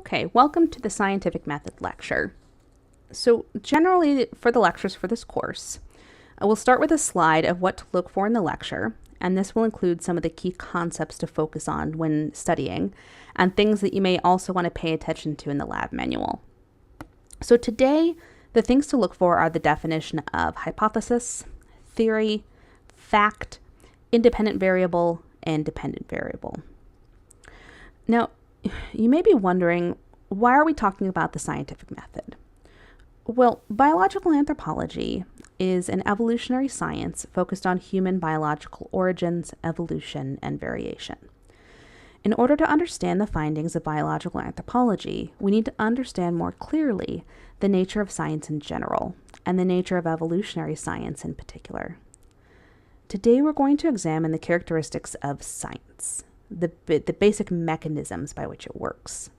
Okay, welcome to the Scientific Method lecture. So generally for the lectures for this course, we'll start with a slide of what to look for in the lecture, and this will include some of the key concepts to focus on when studying, and things that you may also want to pay attention to in the lab manual. So today, the things to look for are the definition of hypothesis, theory, fact, independent variable, and dependent variable. Now, you may be wondering, why are we talking about the scientific method? Well, biological anthropology is an evolutionary science focused on human biological origins, evolution, and variation. In order to understand the findings of biological anthropology, we need to understand more clearly the nature of science in general, and the nature of evolutionary science in particular. Today we're going to examine the characteristics of science, the basic mechanisms by which it works.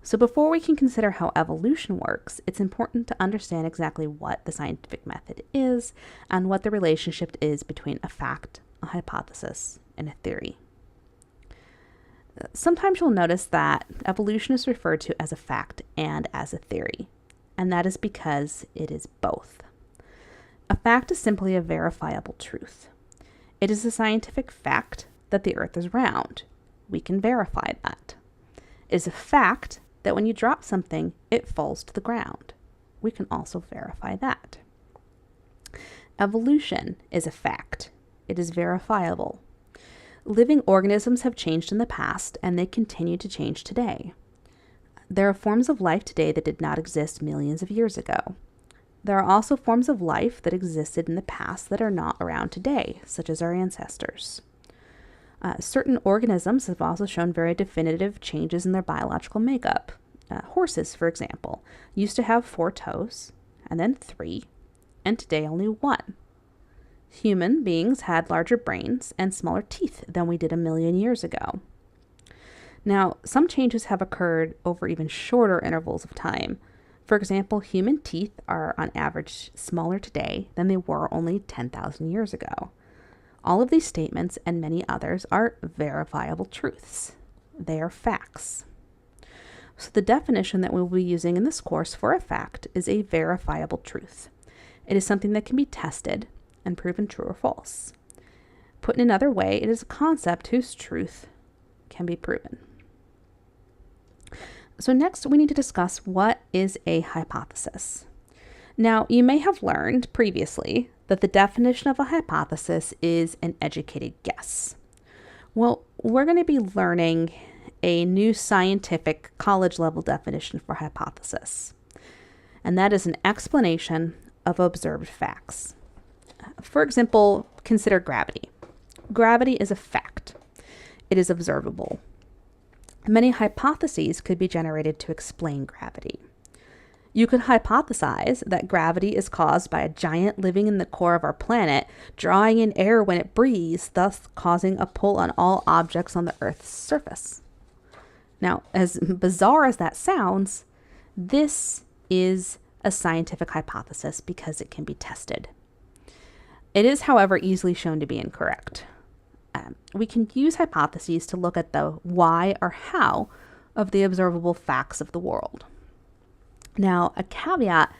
So before we can consider how evolution works, it's important to understand exactly what the scientific method is and what the relationship is between a fact, a hypothesis, and a theory. Sometimes you'll notice that evolution is referred to as a fact and as a theory, and that is because it is both. A fact is simply a verifiable truth. It is a scientific fact that the earth is round. We can verify that. It is a fact that when you drop something, it falls to the ground. We can also verify that. Evolution is a fact. It is verifiable. Living organisms have changed in the past, and they continue to change today. There are forms of life today that did not exist millions of years ago. There are also forms of life that existed in the past that are not around today, such as our ancestors. Certain organisms have also shown very definitive changes in their biological makeup. Horses, for example, used to have 4 toes, and then 3, and today only 1. Human beings had larger brains and smaller teeth than we did a million years ago. Now, some changes have occurred over even shorter intervals of time. For example, human teeth are on average smaller today than they were only 10,000 years ago. All of these statements and many others are verifiable truths. They are facts. So the definition that we'll be using in this course for a fact is a verifiable truth. It is something that can be tested and proven true or false. Put in another way, it is a concept whose truth can be proven. So next, we need to discuss what is a hypothesis. Now, you may have learned previously that the definition of a hypothesis is an educated guess. Well, we're going to be learning a new scientific college-level definition for hypothesis, and that is an explanation of observed facts. For example, consider gravity. Gravity is a fact. It is observable. Many hypotheses could be generated to explain gravity. You could hypothesize that gravity is caused by a giant living in the core of our planet, drawing in air when it breathes, thus causing a pull on all objects on the Earth's surface. Now, as bizarre as that sounds, this is a scientific hypothesis because it can be tested. It is, however, easily shown to be incorrect. We can use hypotheses to look at the why or how of the observable facts of the world. Now, a caveat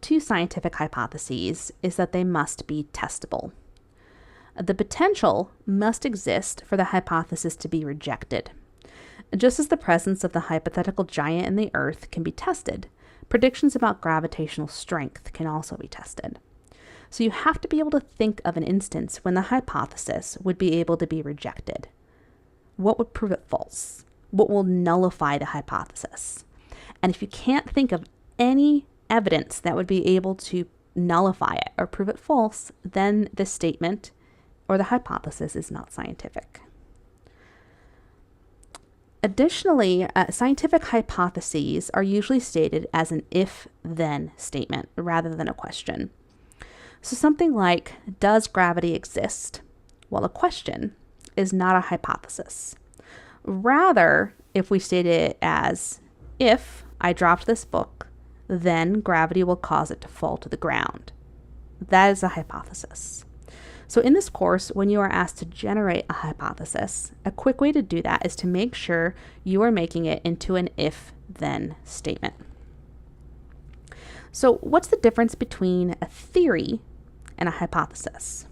to scientific hypotheses is that they must be testable. The potential must exist for the hypothesis to be rejected. Just as the presence of the hypothetical giant in the earth can be tested, predictions about gravitational strength can also be tested. So you have to be able to think of an instance when the hypothesis would be able to be rejected. What would prove it false? What will nullify the hypothesis? And if you can't think of any evidence that would be able to nullify it or prove it false, then the statement or the hypothesis is not scientific. Additionally, scientific hypotheses are usually stated as an if-then statement rather than a question. So something like, does gravity exist? Well, a question is not a hypothesis. Rather, if we state it as, if I dropped this book, then gravity will cause it to fall to the ground. That is a hypothesis. So in this course, when you are asked to generate a hypothesis, a quick way to do that is to make sure you are making it into an if then statement. So what's the difference between a theory and a hypothesis?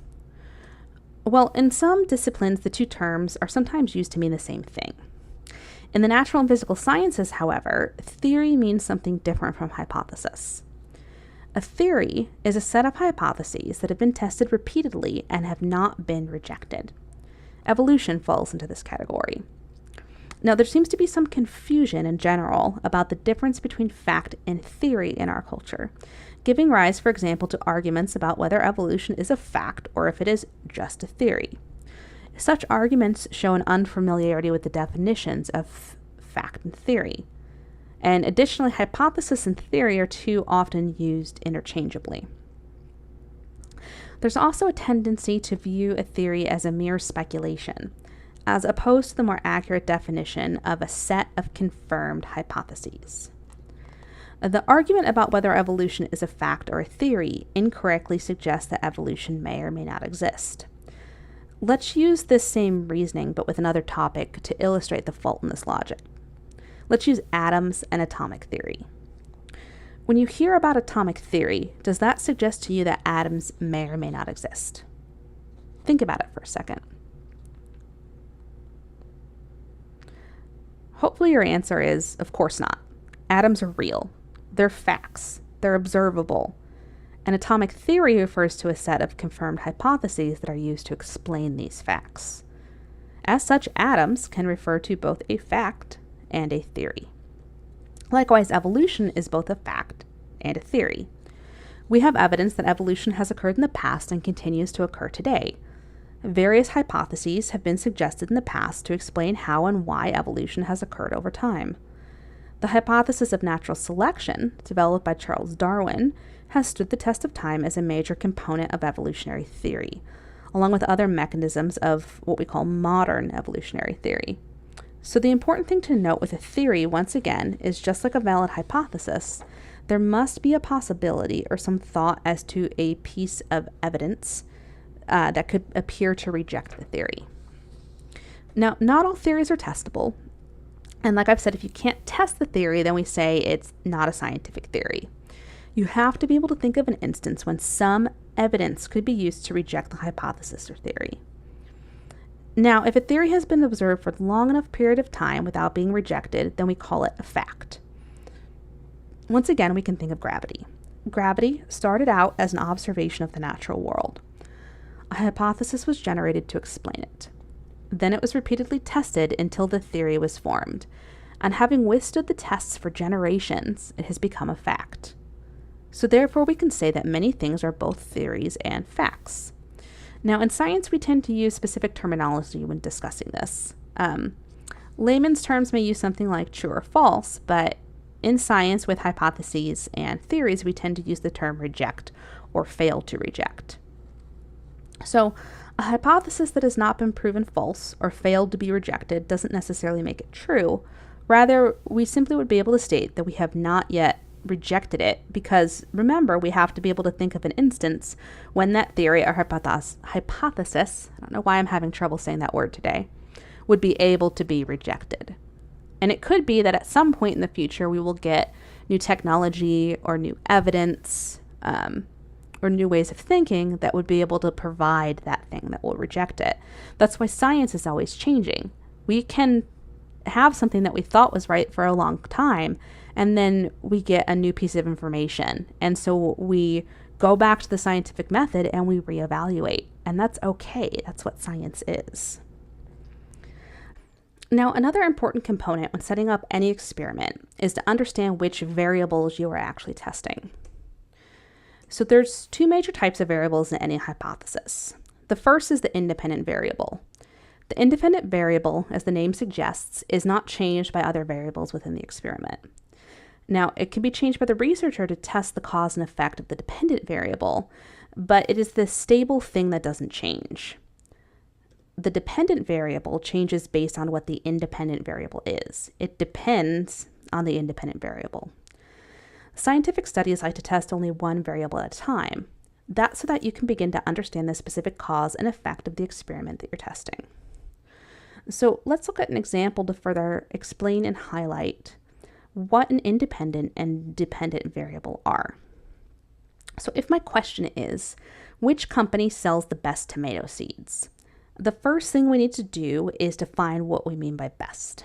Well, in some disciplines, the two terms are sometimes used to mean the same thing. In the natural and physical sciences, however, theory means something different from hypothesis. A theory is a set of hypotheses that have been tested repeatedly and have not been rejected. Evolution falls into this category. Now, there seems to be some confusion in general about the difference between fact and theory in our culture, giving rise, for example, to arguments about whether evolution is a fact or if it is just a theory. Such arguments show an unfamiliarity with the definitions of fact and theory. And additionally, hypothesis and theory are too often used interchangeably. There's also a tendency to view a theory as a mere speculation, as opposed to the more accurate definition of a set of confirmed hypotheses. The argument about whether evolution is a fact or a theory incorrectly suggests that evolution may or may not exist. Let's use this same reasoning, but with another topic, to illustrate the fault in this logic. Let's use atoms and atomic theory. When you hear about atomic theory, does that suggest to you that atoms may or may not exist? Think about it for a second. Hopefully your answer is, of course not. Atoms are real. They're facts. They're observable. And atomic theory refers to a set of confirmed hypotheses that are used to explain these facts. As such, atoms can refer to both a fact and a theory. Likewise, evolution is both a fact and a theory. We have evidence that evolution has occurred in the past and continues to occur today. Various hypotheses have been suggested in the past to explain how and why evolution has occurred over time. The hypothesis of natural selection, developed by Charles Darwin, has stood the test of time as a major component of evolutionary theory, along with other mechanisms of what we call modern evolutionary theory. So the important thing to note with a theory, once again, is just like a valid hypothesis, there must be a possibility or some thought as to a piece of evidence that could appear to reject the theory. Now, not all theories are testable. And like I've said, if you can't test the theory, then we say it's not a scientific theory. You have to be able to think of an instance when some evidence could be used to reject the hypothesis or theory. Now, if a theory has been observed for a long enough period of time without being rejected, then we call it a fact. Once again, we can think of gravity. Gravity started out as an observation of the natural world. A hypothesis was generated to explain it. Then it was repeatedly tested until the theory was formed, and having withstood the tests for generations, it has become a fact. So therefore, we can say that many things are both theories and facts. Now, in science, we tend to use specific terminology when discussing this. Layman's terms may use something like true or false, but in science, with hypotheses and theories, we tend to use the term reject or fail to reject. So, a hypothesis that has not been proven false or failed to be rejected doesn't necessarily make it true. Rather, we simply would be able to state that we have not yet rejected it because, remember, we have to be able to think of an instance when that theory or hypothesis, I don't know why I'm having trouble saying that word today, would be able to be rejected. And it could be that at some point in the future we will get new technology or new evidence or new ways of thinking that would be able to provide that thing that will reject it. That's why science is always changing. We can have something that we thought was right for a long time, and then we get a new piece of information. And so we go back to the scientific method and we reevaluate. And that's okay. That's what science is. Now, another important component when setting up any experiment is to understand which variables you are actually testing. So there's two major types of variables in any hypothesis. The first is the independent variable. The independent variable, as the name suggests, is not changed by other variables within the experiment. Now, it can be changed by the researcher to test the cause and effect of the dependent variable, but it is the stable thing that doesn't change. The dependent variable changes based on what the independent variable is. It depends on the independent variable. Scientific studies like to test only one variable at a time. That's so that you can begin to understand the specific cause and effect of the experiment that you're testing. So let's look at an example to further explain and highlight what an independent and dependent variable are. So if my question is, which company sells the best tomato seeds? The first thing we need to do is define what we mean by best.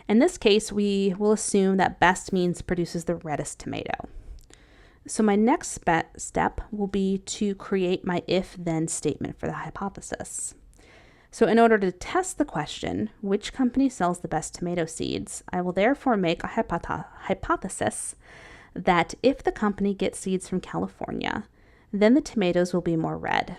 In this case, we will assume that best means produces the reddest tomato. So my next step will be to create my if-then statement for the hypothesis. So in order to test the question, which company sells the best tomato seeds, I will therefore make a hypothesis that if the company gets seeds from California, then the tomatoes will be more red.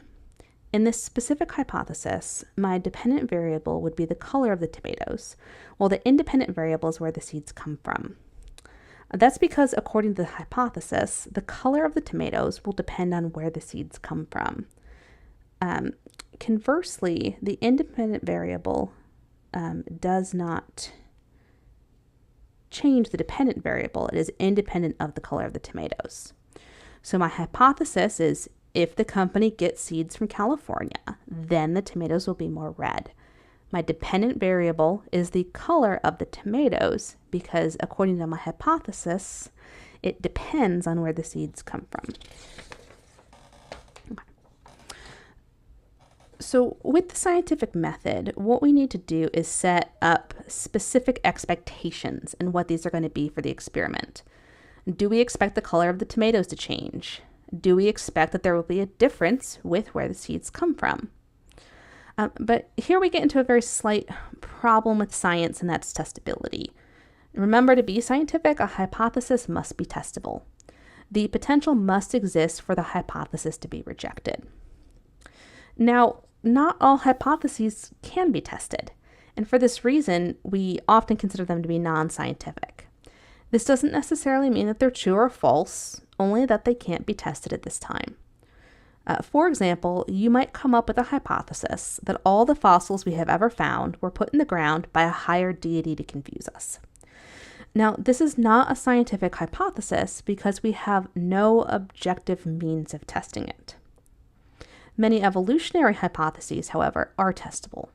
In this specific hypothesis, my dependent variable would be the color of the tomatoes, while the independent variable is where the seeds come from. That's because, according to the hypothesis, the color of the tomatoes will depend on where the seeds come from. Conversely, the independent variable does not change the dependent variable. It is independent of the color of the tomatoes. So my hypothesis is if the company gets seeds from California, then the tomatoes will be more red. My dependent variable is the color of the tomatoes because, according to my hypothesis, it depends on where the seeds come from. Okay. So with the scientific method, what we need to do is set up specific expectations and what these are going to be for the experiment. Do we expect the color of the tomatoes to change? Do we expect that there will be a difference with where the seeds come from? But here we get into a very slight problem with science, and that's testability. Remember, to be scientific, a hypothesis must be testable. The potential must exist for the hypothesis to be rejected. Now, not all hypotheses can be tested, and for this reason, we often consider them to be non-scientific. This doesn't necessarily mean that they're true or false, only that they can't be tested at this time. For example, you might come up with a hypothesis that all the fossils we have ever found were put in the ground by a higher deity to confuse us. Now, this is not a scientific hypothesis because we have no objective means of testing it. Many evolutionary hypotheses, however, are testable.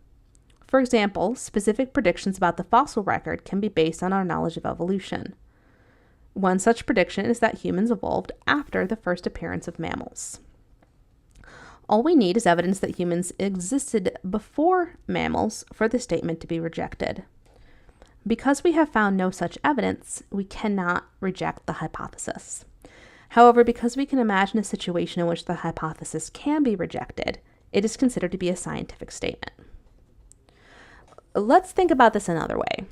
For example, specific predictions about the fossil record can be based on our knowledge of evolution. One such prediction is that humans evolved after the first appearance of mammals. All we need is evidence that humans existed before mammals for the statement to be rejected. Because we have found no such evidence, we cannot reject the hypothesis. However, because we can imagine a situation in which the hypothesis can be rejected, it is considered to be a scientific statement. Let's think about this another way.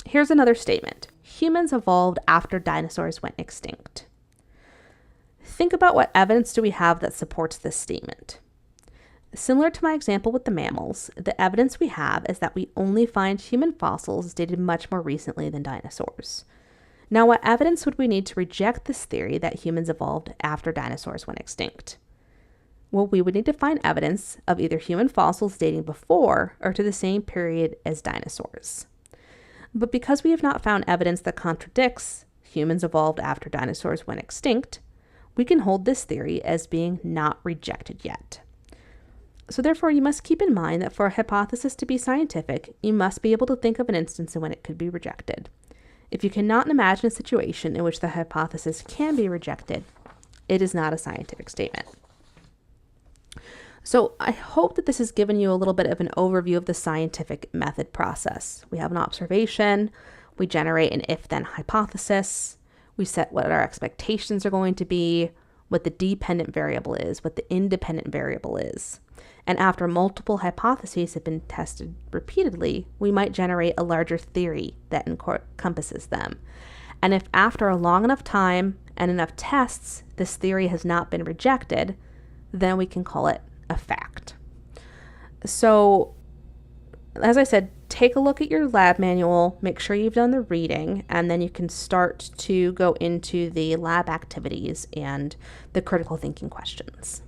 Here's another statement. Humans evolved after dinosaurs went extinct. Think about what evidence do we have that supports this statement. Similar to my example with the mammals, the evidence we have is that we only find human fossils dated much more recently than dinosaurs. Now, what evidence would we need to reject this theory that humans evolved after dinosaurs went extinct? Well, we would need to find evidence of either human fossils dating before or to the same period as dinosaurs. But because we have not found evidence that contradicts humans evolved after dinosaurs went extinct, we can hold this theory as being not rejected yet. So therefore, you must keep in mind that for a hypothesis to be scientific, you must be able to think of an instance in when it could be rejected. If you cannot imagine a situation in which the hypothesis can be rejected, it is not a scientific statement. So I hope that this has given you a little bit of an overview of the scientific method process. We have an observation, we generate an if-then hypothesis, we set what our expectations are going to be, what the dependent variable is, what the independent variable is. And after multiple hypotheses have been tested repeatedly, we might generate a larger theory that encompasses them. And if after a long enough time and enough tests, this theory has not been rejected, then we can call it a fact. So, as I said, take a look at your lab manual, make sure you've done the reading, and then you can start to go into the lab activities and the critical thinking questions.